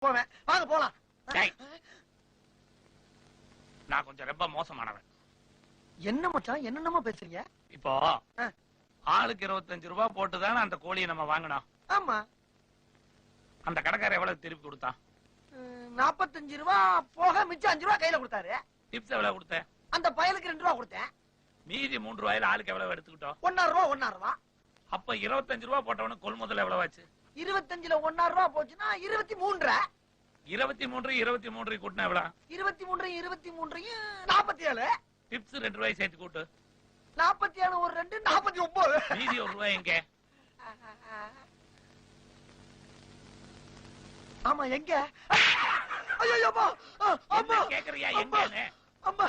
போவேன். வாங்க போலாம். டேய், நான் கொஞ்சம் ரொம்ப மோசமானவன். என்ன மச்சான் என்னென்னமோ பேசுறீங்க? இப்போ ஆளுக்கு 25 ரூபாய் போட்டுதானே அந்த கோழியை நம்ம வாங்கினோம். ஆமா. அந்த கடைக்காரர் எவ்வளவு திருப்பி கொடுத்தான்? 45 ரூபா போக மிச்சம் 5 ரூபா கையில கொடுத்தாரு. டிப்ஸ் எவ்வளவு கொடுத்த? அந்த பயலுக்கு 2 ரூபா கொடுத்தேன். மீதி 3 ரூபாயில ஆளுக்கு எவ்வளவு எடுத்துக்கிட்டோம்? 1.5 ரூபா. அப்ப 25 ரூபாய் போட்டவனுக்கு கொள்முதல் எவ்வளவு ஆச்சு? 25ல 1.5 ரூபா போச்சுன்னா 23. 23 கூட்டினா எவ்வளவு? 23 47. டிப்ஸ் 2 ரூபாய் சேர்த்து கூட்டு. 47 ஒரு 2 49. மீதி 1 ரூபாய் எங்க? ஆமா எங்க? ஐயோ அம்மா. அம்மா கேக்குறியா எங்கன்னு? அம்மா.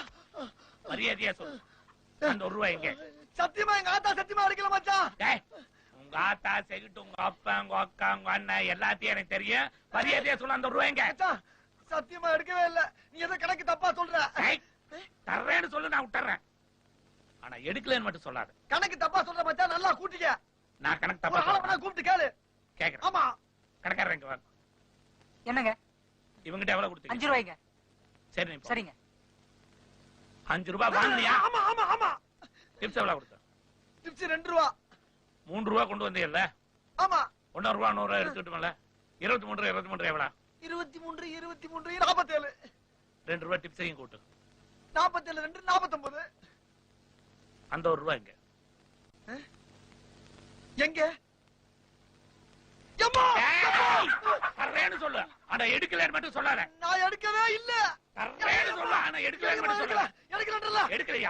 மரியாதையா சொல்லு. அந்த 1 ரூபாய் எங்க? சத்தியமா எங்க ஆத்தா சத்தியமா அடிக்கல மச்சான். டேய், உங்க ஆத்தா செகிட்டு உங்க அப்பா உங்க அக்கா உங்க அண்ணன் எல்லாத்தையும் எனக்கு தெரியும். மரியாதையா சொல்ல அந்த 1 ரூபாய் எங்க? மச்சான் சத்தியமா எடுக்கவே இல்ல. நீ ஏதோ கணக்கு தப்பா சொல்ற. டேய், தர்றேன்னு சொல்லு, நான் விட்டுறேன். ஆனா எடுக்கலன்னு மட்டும் சொல்லாத. கணக்கு தப்பா சொல்ற மச்சான். நல்லா கூட்டிக்க. நான் கணக்கு ஒரு தப்பா ஆளை சொல்றேன். வேணா கூப்பிட்டு கேளு. கேக்குறேன். ஆமா. கடைக்காரர் இங்க வாங்க. என்னங்க? இவங்கிட்ட எவ்வளவு கொடுத்தீங்க? 5 ரூபாய்ங்க. சரி நீ போ. சரிங்க. 5 ரூபாய் வாங்கினியா? ஆமா ஆமா ஆமா. டிப்ஸ் எவ்வளவு கொடுத்த? டிப்ஸ் 2 ரூபா. 3 ரூபாய் கொண்டு வந்தீங்கல்ல? ஆமா. 1 ரூபாய் 100 ரூபாய் எடுத்துக்கிட்டோம்ல? 23 எவ்வளவு? 23 47. 2 ரூபாய் டிப்ஸையும் கூட்டு. 47 2 49. அந்த 1 ரூபாய் எங்க? எங்க? எம்மா! தர்றேன்னு சொல்லு. ஆனா எடுக்கலன்னு மட்டும் சொல்லாத. நான் எடுக்கவே இல்ல. தர்றேன்னு சொல்லு. ஆனா எடுக்கலன்னு மட்டும் சொல்லாத. எடுக்கலன்றல. எடுக்கலையா?